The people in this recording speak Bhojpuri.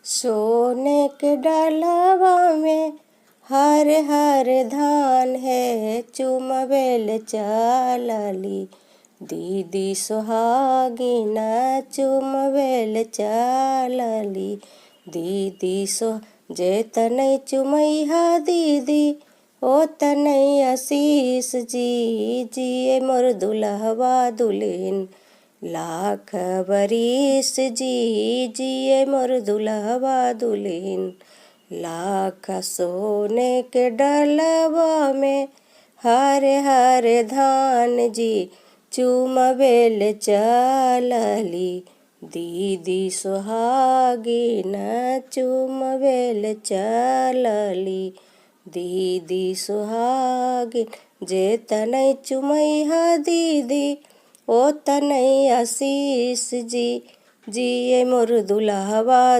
सोने के डलवा में हर हर धान है, चुमबेल चलली दीदी सोहागिन चुमबेल चलली दीदी जे तनई चुमैहा दीदी ओ तनई आशीष जी, जिए मोर दुल्हवा दुल्हन लाख बरिस जी, जिए मोर दुल्हवा दुल्हन लाख। सोने के डलवा में हर हर धान जी, चुमबेल चलली दीदी सोहागिन चुमबेल चलली दीदी सोहागिन जे तनई चुमैहा दीदी ओ तनई आशीष जी, जिए मोर दुल्हवा